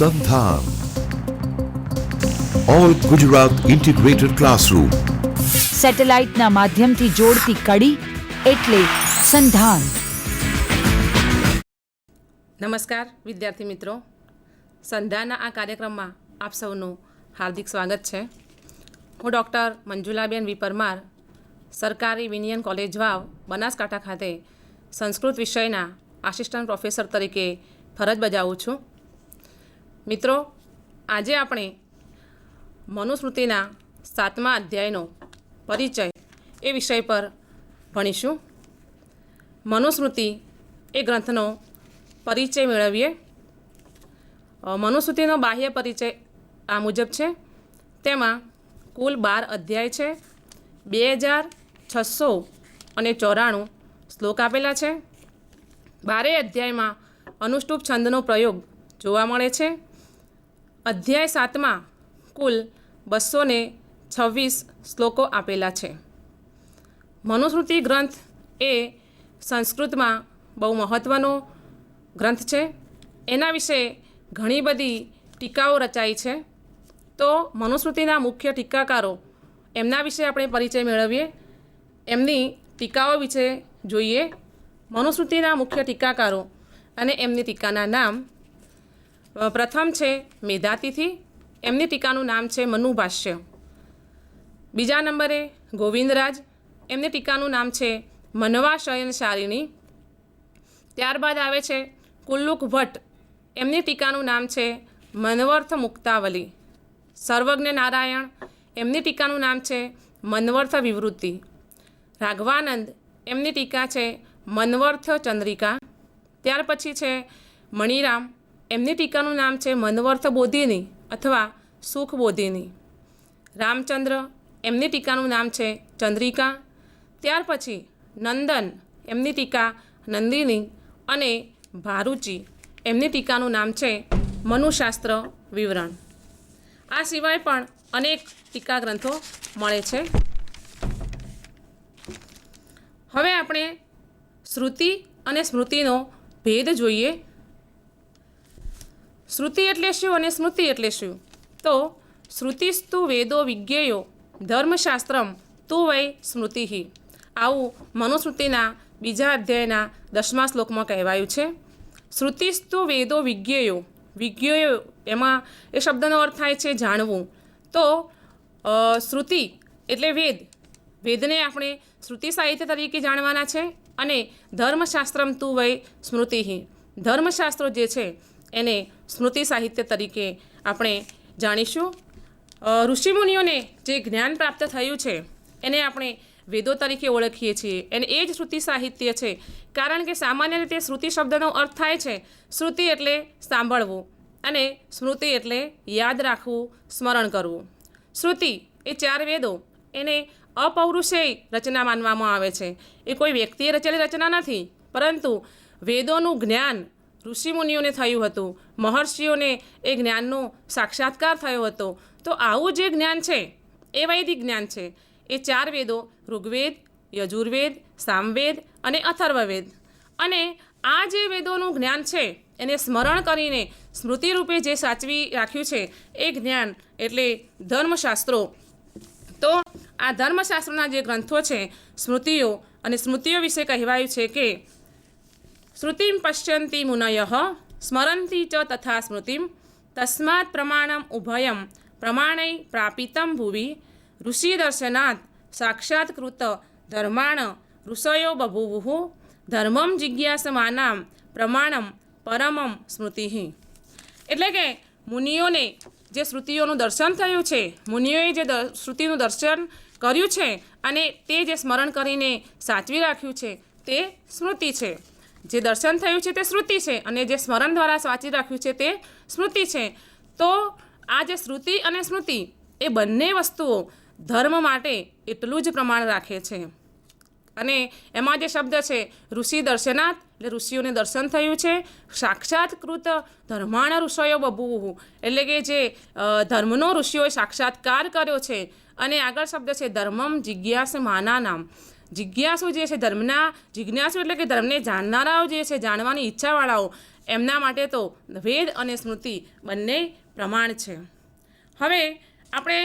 સંધાન all Gujarat integrated classroom સેટેલાઇટના માધ્યમથી જોડતી કડી એટલે સંધાન. નમસ્કાર વિદ્યાર્થી મિત્રો, સંધાનના આ કાર્યક્રમમાં આપ સૌનું હાર્દિક સ્વાગત છે. હું ડૉક્ટર મંજુલાબેન વી પરમાર, સરકારી વિનિયન કોલેજ વાવ, બનાસકાંઠા ખાતે સંસ્કૃત વિષયના આસિસ્ટન્ટ પ્રોફેસર તરીકે ફરજ બજાવું છું. મિત્રો, આજે આપણે મનુસ્મૃતિના 7મા અધ્યાયનો પરિચય એ વિષય પર ભણીશું. મનુસ્મૃતિ એ ગ્રંથનો પરિચય મેળવીએ. મનુસ્મૃતિનો બાહ્ય પરિચય આ મુજબ છે. તેમાં કુલ 12 અધ્યાય છે, 2694 શ્લોક આપેલા છે. 12 અધ્યાયમાં અનુષ્ટુપ છંદનો પ્રયોગ જોવા મળે છે. અધ્યાય 7માં કુલ 226 શ્લોકો આપેલા છે. મનુસ્મૃતિ ગ્રંથ એ સંસ્કૃતમાં બહુ મહત્ત્વનો ગ્રંથ છે. એના વિશે ઘણી બધી ટીકાઓ રચાઈ છે. તો મનુસ્મૃતિના મુખ્ય ટીકાકારો, એમના વિશે આપણે પરિચય મેળવીએ. એમની ટીકાઓ વિશે જોઈએ. મનુસ્મૃતિના મુખ્ય ટીકાકારો અને એમની ટીકાના નામ. પ્રથમ છે મેધાતિથિ. એમની ટીકાનું નામ છે મનુભાષ્ય. બીજા નંબરે ગોવિંદરાજ. એમની ટીકાનું નામ છે મનવાશયનશાલિની. ત્યારબાદ આવે છે કુલ્લુક ભટ્ટ. એમની ટીકાનું નામ છે મન્વર્થ મુક્તાવલી. સર્વજ્ઞ નારાયણ. એમની ટીકાનું નામ છે મન્વર્થ વિવૃત્તિ. રાઘવાનંદ. એમની ટીકા છે મન્વર્થ ચંદ્રિકા. ત્યાર પછી છે મણિરામ. એમની ટીકાનું નામ છે મન્વર્થ બોધિની અથવા સુખ બોધિની. રામચંદ્ર. એમની ટીકાનું નામ છે ચંદ્રિકા. ત્યાર પછી નંદન. એમની ટીકા નંદિની. અને ભારુચી. એમની ટીકાનું નામ છે મનુશાસ્ત્ર વિવરણ. આ સિવાય પણ અનેક ટીકા ગ્રંથો મળે છે. હવે આપણે શ્રુતિ અને સ્મૃતિનો ભેદ જોઈએ. શ્રુતિ એટલે શું અને સ્મૃતિ એટલે શું? તો શ્રુતિસ્તુ વેદો વિજ્ઞેયો ધર્મશાસ્ત્રમ તું વૈ સ્મૃતિ. આવું મનુસ્મૃતિના બીજા અધ્યાયના 10મા શ્લોકમાં કહેવાયું છે. શ્રુતિસ્તુ વેદો વિજ્ઞેયો. વિજ્ઞેયો એમાં એ શબ્દનો અર્થ થાય છે જાણવું. તો શ્રુતિ એટલે વેદ. વેદને આપણે શ્રુતિ સાહિત્ય તરીકે જાણવાના છે. અને ધર્મશાસ્ત્રમ તું વૈ સ્મૃતિ. ધર્મશાસ્ત્રો જે છે એને સ્મૃતિ સાહિત્ય તરીકે આપણે જાણીશું. ઋષિમુનિઓને જે જ્ઞાન પ્રાપ્ત થયું છે એને આપણે વેદો તરીકે ઓળખીએ છીએ. અને એ જ શ્રુતિ સાહિત્ય છે. કારણ કે સામાન્ય રીતે શ્રુતિ શબ્દનો અર્થ થાય છે શ્રુતિ એટલે સાંભળવું અને સ્મૃતિ એટલે યાદ રાખવું, સ્મરણ કરવું. શ્રુતિ એ 4 વેદો એને અપૌરુષેય રચના માનવામાં આવે છે. એ કોઈ વ્યક્તિએ રચેલી રચના નથી, પરંતુ વેદોનું જ્ઞાન ઋષિમુનિઓને થયું હતું. મહર્ષિઓને એ જ્ઞાનનો સાક્ષાત્કાર થયો હતો. તો આવું જે જ્ઞાન છે એ વૈદિક જ્ઞાન છે. એ 4 વેદો ઋગ્વેદ, યજુર્વેદ, સામવેદ અને અથર્વવેદ. અને આ જે વેદોનું જ્ઞાન છે એને સ્મરણ કરીને સ્મૃતિરૂપે જે સાચવી રાખ્યું છે એ જ્ઞાન એટલે ધર્મશાસ્ત્રો. તો આ ધર્મશાસ્ત્રના જે ગ્રંથો છે સ્મૃતિઓ, અને સ્મૃતિઓ વિશે કહેવાયું છે કે શ્રુતિમ પશ્યંતિ મુનયઃ સ્મરંતી ચ તથા સ્મૃતિમ તસ્માત પ્રમાણમ ઉભયમ પ્રમાણૈ પ્રાપિતમ ભુવિ ઋષિ દર્શનાત સાક્ષાત્કૃત ધર્માણ ઋષયો બભૂવુઃ ધર્મમ જિજ્ઞાસમાનામ પ્રમાણમ પરમમ સ્મૃતિ. એટલે કે મુનિઓને જે શ્રુતિઓનું દર્શન થયું છે, મુનિઓએ જે શ્રુતિનું દર્શન કર્યું છે અને તે જે સ્મરણ કરીને સાચવી રાખ્યું છે તે સ્મૃતિ છે. જે દર્શન થયું છે તે શ્રુતિ છે અને જે સ્મરણ દ્વારા સાચવી રાખ્યું છે તે સ્મૃતિ છે. તો આ જે શ્રુતિ અને સ્મૃતિ એ બંને વસ્તુઓ ધર્મ માટે એટલું જ પ્રમાણ રાખે છે. અને એમાં જે શબ્દ છે ઋષિ દર્શનાત એટલે ઋષિઓને દર્શન થયું છે. સાક્ષાત્કૃત ધર્માણ ઋષયો બભૂવુઃ એટલે કે જે ધર્મનો ઋષિઓએ સાક્ષાત્કાર કર્યો છે. અને આગળ શબ્દ છે ધર્મમ જિજ્ઞાસમાના નામ. જિજ્ઞાસુ જે છે ધર્મના જિજ્ઞાસુ એટલે કે ધર્મને જાણનારાઓ જે છે, જાણવાની ઈચ્છાવાળાઓ, એમના માટે તો વેદ અને સ્મૃતિ બંને પ્રમાણ છે. હવે આપણે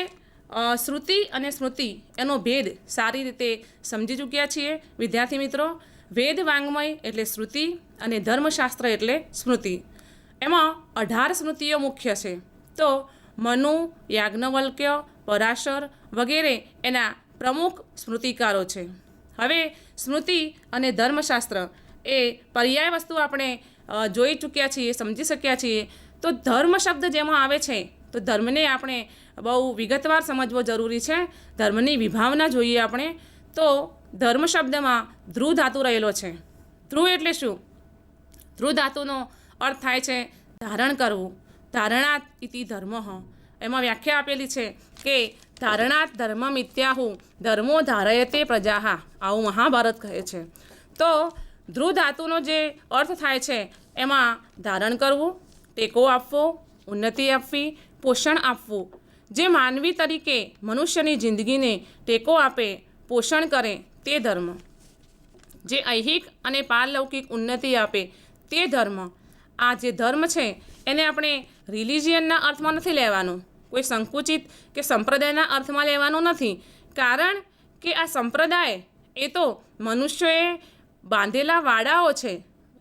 શ્રુતિ અને સ્મૃતિ એનો ભેદ સારી રીતે સમજી ચૂક્યા છીએ. વિદ્યાર્થી મિત્રો, વેદ વાંગ્મય એટલે શ્રુતિ અને ધર્મશાસ્ત્ર એટલે સ્મૃતિ. એમાં 18 સ્મૃતિઓ મુખ્ય છે. તો મનુ, યાજ્ઞવલ્ક્ય, પરાશર વગેરે એના પ્રમુખ સ્મૃતિકારો છે. હવે સ્મૃતિ અને ધર્મશાસ્ત્ર એ પર્યાય વસ્તુ આપણે જોઈ ચૂક્યા છીએ, સમજી શક્યા છીએ. તો ધર્મ શબ્દ જેમાં આવે છે તો ધર્મને આપણે બહુ વિગતવાર સમજવો જરૂરી છે. ધર્મની વિભાવના જોઈએ આપણે. તો ધર્મ શબ્દમાં ધ્રુવ ધાતુ રહેલો છે. ધ્રુવ એટલે શું? ધ્રુવ ધાતુનો અર્થ થાય છે ધારણ કરવું. ધારણાત ઇતિ ધર્મ. એમાં વ્યાખ્યા આપેલી છે કે ધારણાત ધર્મમિત્યાહુ ધર્મો ધારયતે પ્રજાહ. આવું મહાભારત કહે છે. તો ધ્રુવ ધાતુનો જે અર્થ થાય છે એમાં ધારણ કરવું, ટેકો આપવો, ઉન્નતિ આપવી, પોષણ આપવું. જે માનવી તરીકે મનુષ્યની જિંદગીને ટેકો આપે, પોષણ કરે તે ધર્મ. જે ઐહિક અને પારલૌકિક ઉન્નતિ આપે તે ધર્મ. આ જે ધર્મ છે એને આપણે રિલિજિયનના અર્થમાં નથી લેવાનું, કોઈ સંકુચિત કે સંપ્રદાયના અર્થમાં લેવાનું નથી. કારણ કે આ સંપ્રદાય એ તો મનુષ્યોએ બાંધેલા વાડાઓ છે.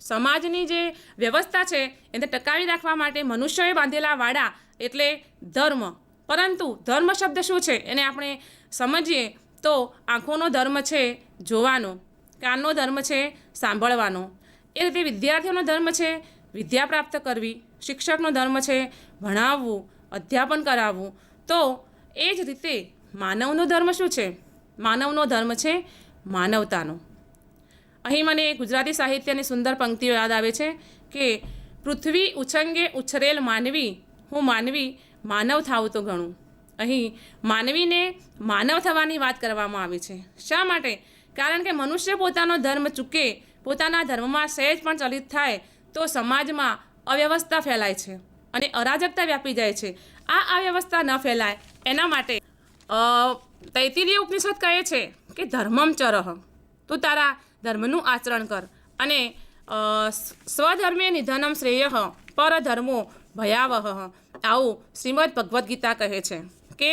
સમાજની જે વ્યવસ્થા છે એને ટકાવી રાખવા માટે મનુષ્યોએ બાંધેલા વાડા એટલે ધર્મ. પરંતુ ધર્મ શબ્દ શું છે એને આપણે સમજીએ તો આંખોનો ધર્મ છે જોવાનો, કાનનો ધર્મ છે સાંભળવાનો. એ રીતે વિદ્યાર્થીઓનો ધર્મ છે વિદ્યા પ્રાપ્ત કરવી, શિક્ષકનો ધર્મ છે ભણાવવું, અધ્યાપન કરાવવું. તો એ જ રીતે માનવનો ધર્મ શું છે? માનવનો ધર્મ છે માનવતાનો. અહીં મને ગુજરાતી સાહિત્યની સુંદર પંક્તિઓ યાદ આવે છે કે પૃથ્વી ઉછંગે ઉછરેલ માનવી, હું માનવી માનવ થાવ તો ઘણું. અહીં માનવીને માનવ થવાની વાત કરવામાં આવી છે. શા માટે? કારણ કે મનુષ્ય પોતાનો ધર્મ ચૂકે, પોતાના ધર્મમાં સહેજ પણ ચલિત થાય તો સમાજમાં અવ્યવસ્થા ફેલાય છે અને અરાજકતા વ્યાપી જાય છે. આ અવ્યવસ્થા ન ફેલાય એના માટે તૈત્તિરીય ઉપનિષદ કહે છે કે ધર્મમ ચરહ, તું તારા ધર્મનું આચરણ કર. અને સ્વધર્મે નિધનમ શ્રેય પરધર્મો ભયાવહ. આવું શ્રીમદ ભગવદ્ ગીતા કહે છે કે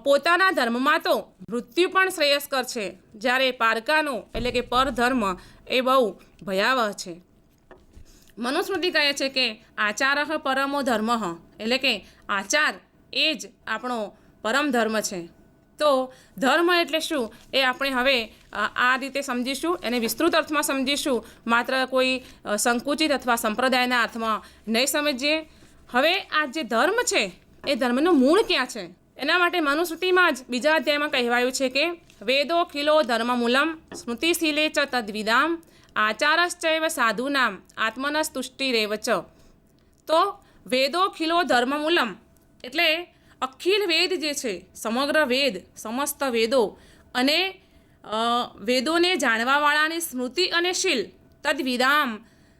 પોતાના ધર્મમાં તો મૃત્યુ પણ શ્રેયસ્કર છે, જ્યારે પારકાનો એટલે કે પરધર્મ એ બહુ ભયાવહ છે. મનુસ્મૃતિ કહે છે કે આચારઃ પરમો ધર્મ, એટલે કે આચાર એ જ આપણો પરમ ધર્મ છે. તો ધર્મ એટલે શું એ આપણે હવે આ રીતે સમજીશું, એને વિસ્તૃત અર્થમાં સમજીશું, માત્ર કોઈ સંકુચિત અથવા સંપ્રદાયના અર્થમાં નહીં સમજીએ. હવે આ જે ધર્મ છે એ ધર્મનું મૂળ ક્યાં છે એના માટે મનુસ્મૃતિમાં જ બીજા અધ્યાયમાં કહેવાયું છે કે વેદો ખિલો ધર્મમૂલમ સ્મૃતિશીલે ચ તદ્વિદામ આચારશ્ચૈવ સાધુનામ આત્મનસ્તુષ્ટિરેવ ચ. તો વેદો ખિલો ધર્મમૂલમ એટલે અખિલ વેદ જે છે, સમગ્ર વેદ, સમસ્ત વેદો અને વેદોને જાણવાવાળાની સ્મૃતિ અને શીલ તદ્વિદામ,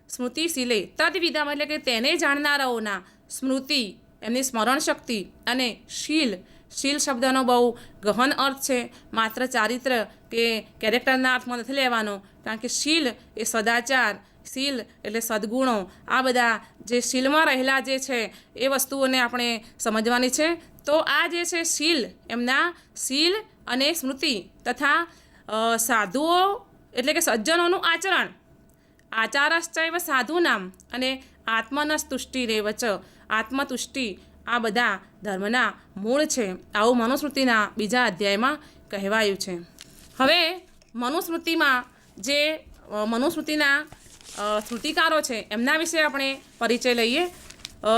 સ્મૃતિશીલે તદ્વિદામ એટલે કે તેને જાણનારાઓના સ્મૃતિ, એમની સ્મરણ શક્તિ અને શીલ. શીલ શબ્દનો બહુ ગહન અર્થ છે, માત્ર ચારિત્ર કે કેરેક્ટરના અર્થમાં નથી લેવાનો. કારણ કે શીલ એ સદાચાર, શીલ એટલે સદ્ગુણો, આ બધા જે શીલમાં રહેલા જે છે એ વસ્તુઓને આપણે સમજવાની છે. તો આ જે છે શીલ, એમના શીલ અને સ્મૃતિ તથા સાધુઓ એટલે કે સજ્જનોનું આચરણ, આચારશ્ચૈવ સાધુનામ અને આત્મનસ્તુષ્ટિરેવ ચ, આત્મતુષ્ટિ, આ બધા ધર્મના મૂળ છે. આવું મનુસ્મૃતિના બીજા અધ્યાયમાં કહેવાયું છે. હવે મનુસ્મૃતિમાં જે મનુસ્મૃતિના સ્મૃતિકારો છે એમના વિશે આપણે પરિચય લઈએ.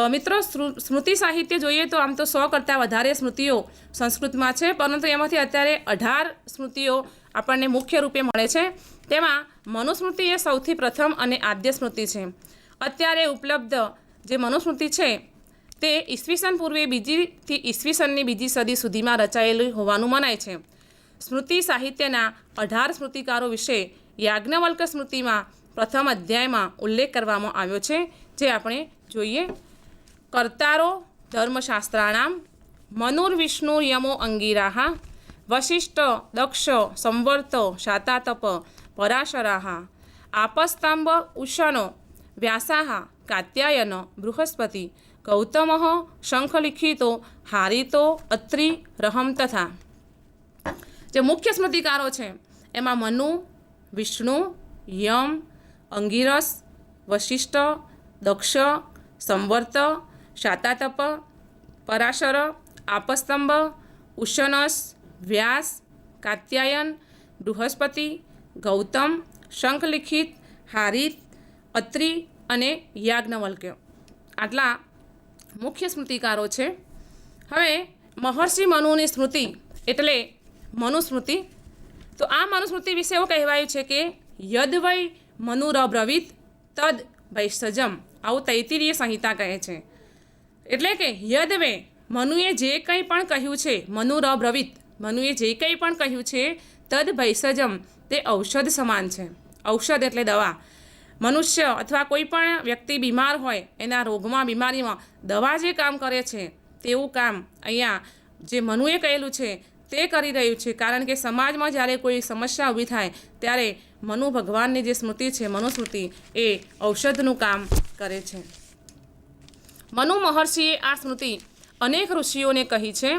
મિત્રો, સ્મૃતિ સાહિત્ય જોઈએ તો આમ તો 100 કરતાં વધારે સ્મૃતિઓ સંસ્કૃતમાં છે, પરંતુ એમાંથી અત્યારે 18 સ્મૃતિઓ આપણને મુખ્ય રૂપે મળે છે. તેમાં મનુસ્મૃતિ એ સૌથી પ્રથમ અને આદ્ય સ્મૃતિ છે. અત્યારે ઉપલબ્ધ જે મનુસ્મૃતિ છે તે ઈસવીસન પૂર્વે 2થી ઈસવીસનની 2જી સદી સુધીમાં રચાયેલું હોવાનું મનાય છે. સ્મૃતિ સાહિત્યના 18 સ્મૃતિકારો વિશે યાજ્ઞવલ્ક સ્મૃતિમાં પ્રથમ અધ્યાયમાં ઉલ્લેખ કરવામાં આવ્યો છે, જે આપણે જોઈએ. કર્તારો ધર્મશાસ્ત્રાણામ મનુર્વિષ્ણુ યમો અંગીરાહ વશિષ્ઠ દક્ષ સંવર્ત શાતાતપ પરાશરાહ આપસ્તંભ ઉષનો વ્યાસાહ કાત્યાયન બૃહસ્પતિ ગૌતમ શંખલિખિતો હારિતો અત્રિ રહમ તથા. જે મુખ્ય સ્મૃતિકારો છે એમાં મનુ, વિષ્ણુ, યમ, અંગિરસ, વશિષ્ઠ, દક્ષ, સંવર્ત, શાતાતપ, પરાશર, આપસ્તંભ, ઉશનસ, વ્યાસ, કાત્યાયન, બૃહસ્પતિ, ગૌતમ, શંખલિખિત, હારિત, અત્રિ અને યાજ્ઞવલ્ક્ય. આટલા મુખ્ય સ્મૃતિકારો છે. હવે મહર્ષિ મનુની સ્મૃતિ એટલે મનુસ્મૃતિ. તો આ મનુસ્મૃતિ વિશે એવું કહેવાયું છે કે યદ વૈ મનુરબ્રવીત તદ વૈસજમ, આવું તૈત્તિરીય સંહિતા કહે છે. એટલે કે યદ વે મનુએ જે કંઈ પણ કહ્યું છે, મનુરબ્રવીત મનુએ જે કંઈ પણ કહ્યું છે, તદ ભૈસજમ તે ઔષધ સમાન છે. ઔષધ એટલે દવા. મનુષ્ય અથવા કોઈ પણ વ્યક્તિ બીમાર હોય એના રોગમાં, બીમારીમાં દવા જે કામ કરે છે તેવું કામ અહીંયા જે મનુએ કહેલું છે તે કરી રહ્યું છે. કારણ કે સમાજમાં જ્યારે કોઈ સમસ્યા ઊભી થાય ત્યારે મનુ ભગવાનની જે સ્મૃતિ છે, મનુસ્મૃતિ, એ ઔષધનું કામ કરે છે. મનુ મહર્ષિએ આ સ્મૃતિ અનેક ઋષિઓને કહી છે.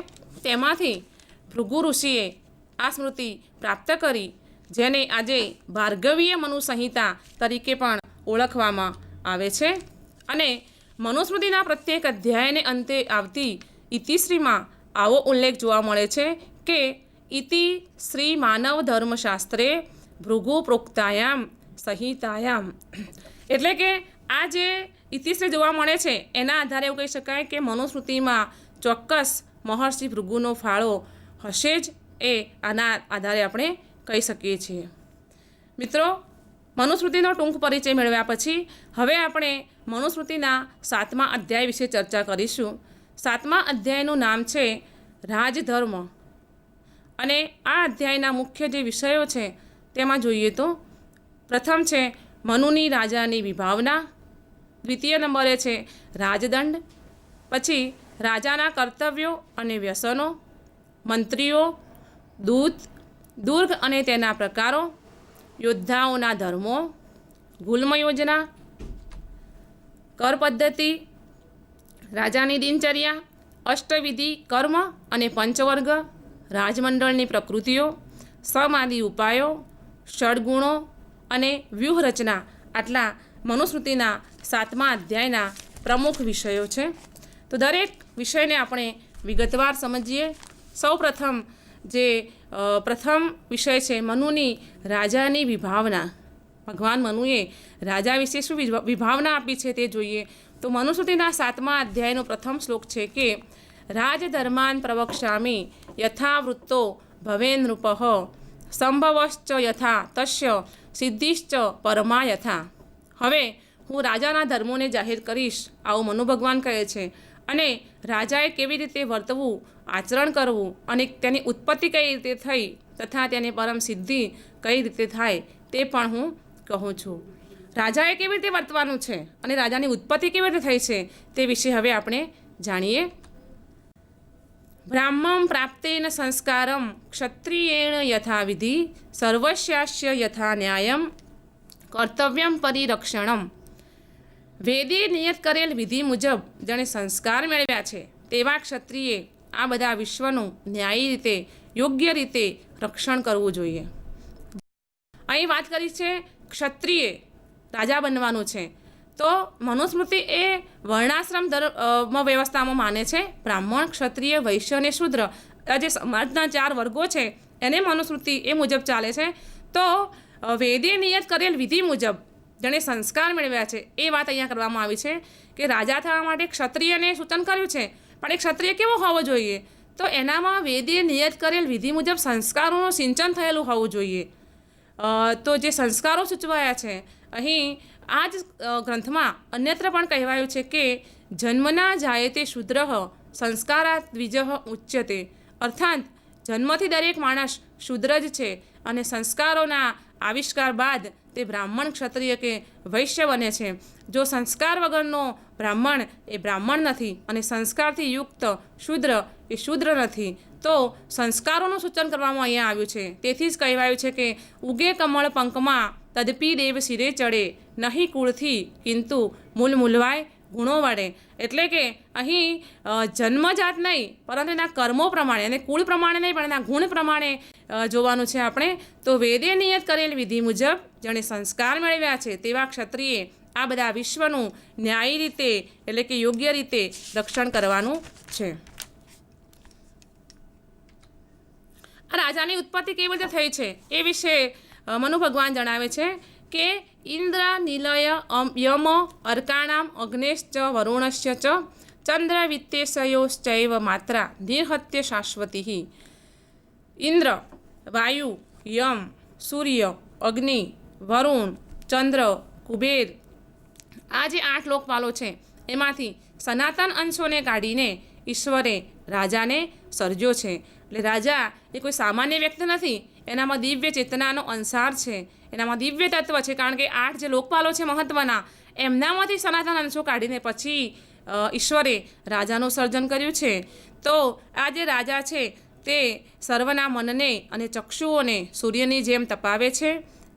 તેમાંથી ભૃગુ ઋષિએ આ સ્મૃતિ પ્રાપ્ત કરી, જેને આજે ભાર્ગવીય મનુ સંહિતા તરીકે પણ ઓળખવામાં આવે છે. અને મનુસ્મૃતિના પ્રત્યેક અધ્યાયને અંતે આવતી ઇતિશ્રીમાં આવો ઉલ્લેખ જોવા મળે છે કે ઇતિ શ્રી માનવ ધર્મશાસ્ત્રે ભૃગુ પ્રોક્તાયામ સંહિતાયામ. એટલે કે આ જે ઇતિશ્રી જોવા મળે છે એના આધારે એવું કહી શકાય કે મનુસ્મૃતિમાં ચોક્કસ મહર્ષિ ભૃગુનો ફાળો હશે જ, એ આના આધારે આપણે કહી શકીએ છીએ. મિત્રો, મનુસ્મૃતિનો ટૂંક પરિચય મેળવ્યા પછી હવે આપણે મનુસ્મૃતિના 7મા અધ્યાય વિશે ચર્ચા કરીશું. 7મા અધ્યાયનું નામ છે રાજધર્મ. અને આ અધ્યાયના મુખ્ય જે વિષયો છે તેમાં જોઈએ તો પ્રથમ છે મનુની રાજાની વિભાવના, દ્વિતીય નંબરે છે રાજદંડ, પછી રાજાના કર્તવ્યો અને વ્યસનો, મંત્રીઓ, દૂત, દુર્ગ અને તેના પ્રકારો, યોદ્ધાઓના ધર્મો, ગુલ્મ યોજના, કર પદ્ધતિ, રાજાની દિનચર્યા, અષ્ટવિધિ કર્મ અને પંચવર્ગ, રાજમંડળની પ્રકૃતિઓ, સમાધિ ઉપાયો, ષડગુણો અને વ્યૂહરચના. આટલા મનુસ્મૃતિના 7મા અધ્યાયના પ્રમુખ વિષયો છે. તો દરેક વિષયને આપણે વિગતવાર સમજીએ. સૌ પ્રથમ જે પ્રથમ વિષય છે મનુની રાજાની વિભાવના. ભગવાન મનુએ રાજા વિશે શું વિભાવના આપી છે તે જોઈએ. તો મનુસ્મૃતિના 7મા અધ્યાયનો પ્રથમ શ્લોક છે કે રાજધર્માન પ્રવક્ષ્યામિ યથાવૃત્તો ભવેન નૃપઃ સંભવશ્ચ યથા તસ્ય સિદ્ધિશ્ચ પરમા યથા. હવે હું રાજાના ધર્મોને જાહેર કરીશ, આવું મનુ ભગવાન કહે છે. અને રાજાએ કેવી રીતે વર્તવું, આચરણ કરવું અને તેની ઉત્પત્તિ કઈ રીતે થઈ તથા તેની પરમ સિદ્ધિ કઈ રીતે થાય તે પણ હું કહું છું. રાજાએ કેવી રીતે વર્તવાનું છે અને રાજાની ઉત્પત્તિ કેવી રીતે થઈ છે તે વિશે હવે આપણે જાણીએ. બ્રાહ્મણ પ્રાપ્તેન સંસ્કારમ ક્ષત્રિયેણ યથાવિધિ સર્વસ્યાસ્ય યથા ન્યાયમ કર્તવ્યમ પરિરક્ષણમ. વેદે નિયત કરેલ વિધિ મુજબ જેણે સંસ્કાર મેળવ્યા છે તેવા ક્ષત્રિયે આ બધા વિશ્વનું ન્યાયી રીતે, યોગ્ય રીતે રક્ષણ કરવું જોઈએ. અહીં વાત કરી છે ક્ષત્રિયે રાજા બનવાનું છે. તો મનુસ્મૃતિ એ વર્ણાશ્રમ ધર્મ વ્યવસ્થામાં માને છે. બ્રાહ્મણ, ક્ષત્રિય, વૈશ્ય અને શૂદ્ર, આ જે સમાજના 4 વર્ગો છે એને મનુસ્મૃતિ એ મુજબ ચાલે છે. તો વેદે નિયત કરેલ વિધિ મુજબ જેણે સંસ્કાર મેળવ્યા છે એ વાત અહીંયા કરવામાં આવી છે કે રાજા થવા માટે ક્ષત્રિયને સૂચન કર્યું છે. પણ એ ક્ષત્રિય કેવો હોવો જોઈએ? તો એનામાં વેદે નિયત કરેલ વિધિ મુજબ સંસ્કારોનું સિંચન થયેલું હોવું જોઈએ. તો જે સંસ્કારો સૂચવાયા છે અહીં આ જ ગ્રંથમાં અન્યત્ર પણ કહેવાયું છે કે જન્મના જાયતે શૂદ્રઃ સંસ્કારાત દ્વિજઃ ઉચ્યતે. અર્થાત જન્મથી દરેક માણસ શૂદ્ર જ છે અને સંસ્કારોના આવિષ્કાર બાદ તે બ્રાહ્મણ, ક્ષત્રિય કે વૈશ્ય બને છે. જો સંસ્કાર વગરનો બ્રાહ્મણ એ બ્રાહ્મણ નથી અને સંસ્કારથી યુક્ત શૂદ્ર એ શૂદ્ર નથી. તો સંસ્કારોનું સૂચન કરવામાં અહીંયા આવ્યું છે. તેથી જ કહેવાયું છે કે ઉગે કમળ પંકમાં તદપી દેવ શિરે ચડે નહીં કુળથી કિંતુ મૂલ મૂલવાય ગુણો વડે. એટલે કે અહીં જન્મજાત નહીં પરંતુ એના કર્મો પ્રમાણે અને કુળ પ્રમાણે નહીં પણ એના ગુણ પ્રમાણે જોવાનું છે આપણે. તો વેદે નિયત કરેલ વિધિ મુજબ જેણે સંસ્કાર મેળવ્યા છે તેવા ક્ષત્રિયે આ બધા વિશ્વનું ન્યાયી રીતે એટલે કે યોગ્ય રીતે રક્ષણ કરવાનું છે. આ રાજાની ઉત્પત્તિ કેવી રીતે થઈ છે એ વિશે મનુ ભગવાન જણાવે છે કે ઇન્દ્ર નિલય યમ અર્કાણામ અગ્નેશ્ચ વરુણશ્ચ ચ ચંદ્ર વિત્તેશયોશ્ચૈવ માત્રા નિર્હત્ય શાશ્વતી. ઇન્દ્ર, વાયુ, યમ, સૂર્ય, અગ્નિ, વરુણ, ચંદ્ર, કુબેર આ જે 8 લોકપાલો છે એમાંથી સનાતન અંશોને કાઢીને ઈશ્વરે રાજાને સર્જ્યો છે. એટલે રાજા એ કોઈ સામાન્ય વ્યક્તિ નથી, એનામાં દિવ્ય ચેતનાનો અંસાર છે, એનામાં દિવ્ય તત્વ છે. કારણ કે 8 જે લોકપાલો છે મહત્ત્વના એમનામાંથી સનાતન અંશો કાઢીને પછી ઈશ્વરે રાજાનું સર્જન કર્યું છે. તો આ જે રાજા છે તે સર્વના મનને અને ચક્ષુઓને સૂર્યની જેમ તપાવે છે.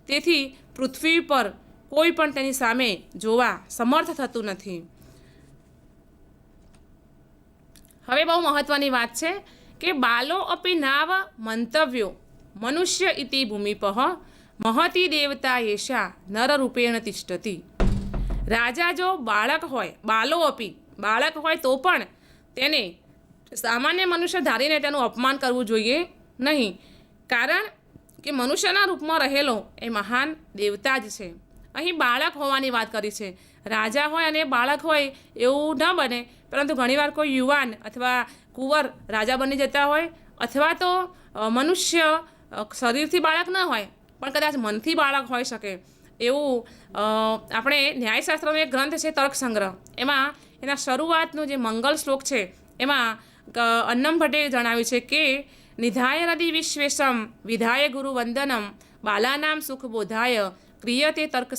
તેથી પૃથ્વી પર કોઈ પણ તેની સામે જોવા સમર્થ થતું નથી. હવે બહુ મહત્ત્વની વાત છે કે બાલો અપી નાવ મંતવ્યો મનુષ્ય ઇતિ ભૂમિપઃ મહતી દેવતા એશા નરરૂપેણ તિષ્ઠતિ. રાજા જો બાળક હોય, બાલો અપી બાળક હોય તો પણ તેને સામાન્ય મનુષ્ય ધારીને તેનું અપમાન કરવું જોઈએ નહીં. કારણ કે મનુષ્યના રૂપમાં રહેલો એ મહાન દેવતા જ છે. અહીં બાળક હોવાની વાત કરી છે. રાજા હોય અને બાળક હોય એવું ન બને, પરંતુ ઘણીવાર કોઈ યુવાન અથવા કુંવર રાજા બની જતા હોય, અથવા તો મનુષ્ય શરીરથી બાળક ન હોય પણ કદાચ મનથી બાળક હોઈ શકે. એવું આપણે ન્યાયશાસ્ત્રનો એક ગ્રંથ છે તર્ક સંગ્રહ, એમાં એના શરૂઆતનું જે મંગલ શ્લોક છે એમાં અન્નમ ભટ્ટે જણાવ્યું છે કે નિધાય હૃદિ વિશ્વેશમ વિધાય ગુરુ વંદનમ બાલાનામ સુખ બોધાય ક્રિયતે તર્ક